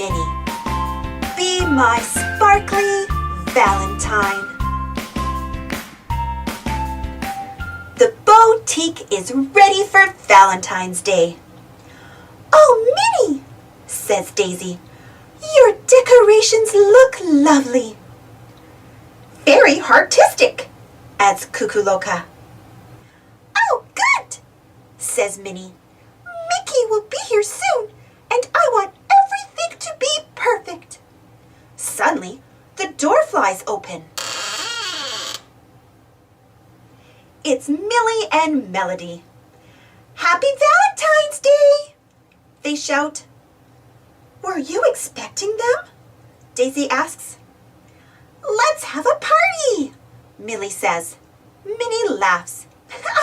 Minnie. Be my sparkly Valentine. The boutique is ready for Valentine's Day. "Oh, Minnie," says Daisy, "your decorations look lovely." "Very artistic," adds Cuculoca. "Oh, good," says Minnie. "Mickey will be here soon, and I want everything to be perfect." Suddenly, the door flies open. It's Millie and Melody. "Happy Valentine's Day!" they shout. "Were you expecting them?" Daisy asks. "Let's have a party," Millie says. Minnie laughs.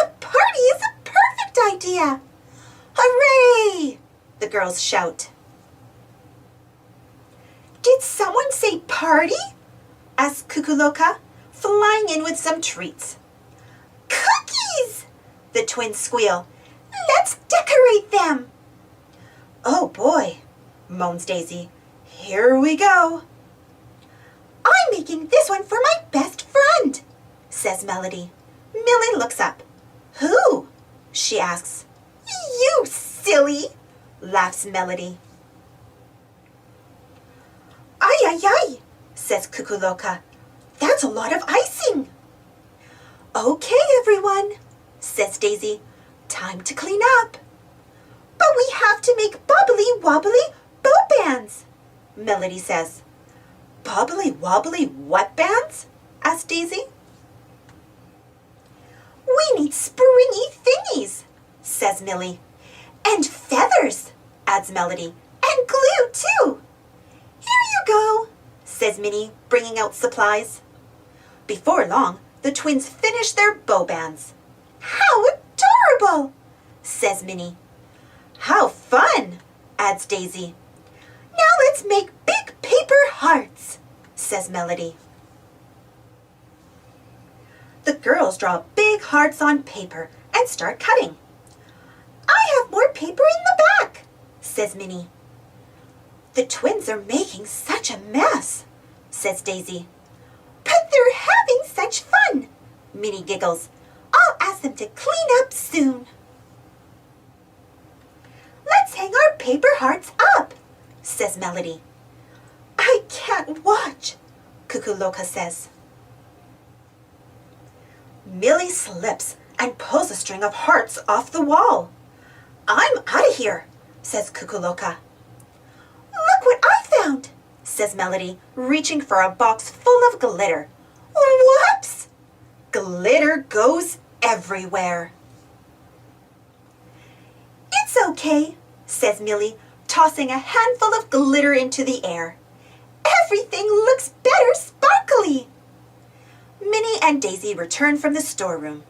"A party is a perfect idea." "Hooray!" the girls shout. "Did someone say party?" asks Cuculoca, flying in with some treats. "Cookies!" the twins squeal. "Let's decorate them." "Oh boy," moans Daisy. "Here we go." "I'm making this one for my best friend," says Melody. Millie looks up. "Who?" she asks. "You silly," laughs Melody. "Ay, ay, ay," says Cuculoca. "That's a lot of icing." "Okay, everyone," says Daisy. "Time to clean up." "But we have to make bubbly wobbly bow bands," Melody says. "Bubbly wobbly what bands?" asks Daisy. "We need springy thingies," says Millie. "And feathers," adds Melody. "And glue, too." "Here you go," says Minnie, bringing out supplies. Before long, the twins finish their bow bands. "How adorable," says Minnie. "How fun," adds Daisy. "Now let's make big paper hearts," says Melody. The girls draw big hearts on paper and start cutting. "I have more paper in the back," says Minnie. "The twins are making such a mess," says Daisy. "But they're having such fun," Minnie giggles. "I'll ask them to clean up soon." "Let's hang our paper hearts up," says Melody. "I can't watch," Cuculoca says. Millie slips and pulls a string of hearts off the wall. "I'm out of here," says Cuculoca. "Look what I found," says Melody, reaching for a box full of glitter. Whoops! Glitter goes everywhere. "It's okay," says Millie, tossing a handful of glitter into the air. "Everything looks better sparkly." Minnie and Daisy return from the storeroom.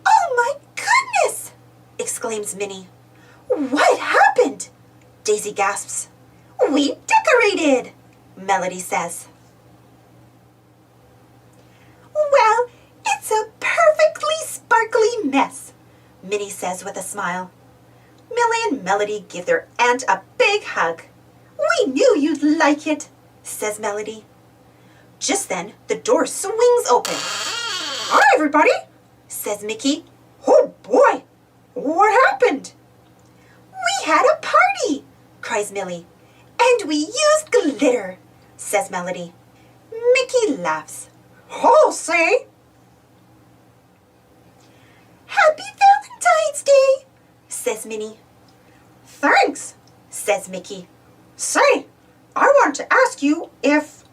"Oh my goodness!" exclaims Minnie. "What happened?" Daisy gasps. "We decorated," Melody says. "Well, it's a perfectly sparkly mess," Minnie says with a smile. Millie and Melody give their aunt a big hug. "We knew you'd like it," says Melody. Just then, the door swings open. "Hi, everybody," says Mickey. "Oh, boy, what happened?" "We had a party," cries Millie. "And we used glitter," says Melody. Mickey laughs. "I'll say." "Happy Valentine's Day," says Minnie. "Thanks," says Mickey. "Say, I want to ask you if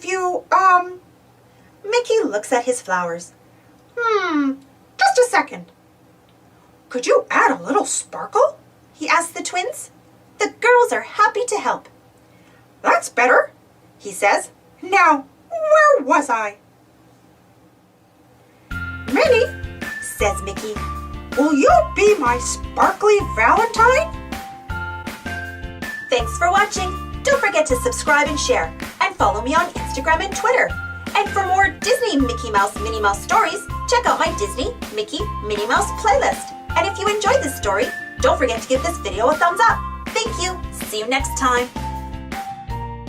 you, Mickey looks at his flowers. Just a second. Could you add a little sparkle?" he asks the twins. The girls are happy to help. "That's better," he says. "Now, where was I?" "Minnie," says Mickey, "will you be my sparkly Valentine?" Thanks for watching. Don't forget to subscribe and share, and follow me on Instagram and Twitter. And for more Disney Mickey Mouse Minnie Mouse stories, check out my Disney Mickey Minnie Mouse playlist. And if you enjoyed this story, don't forget to give this video a thumbs up. Thank you. See you next time.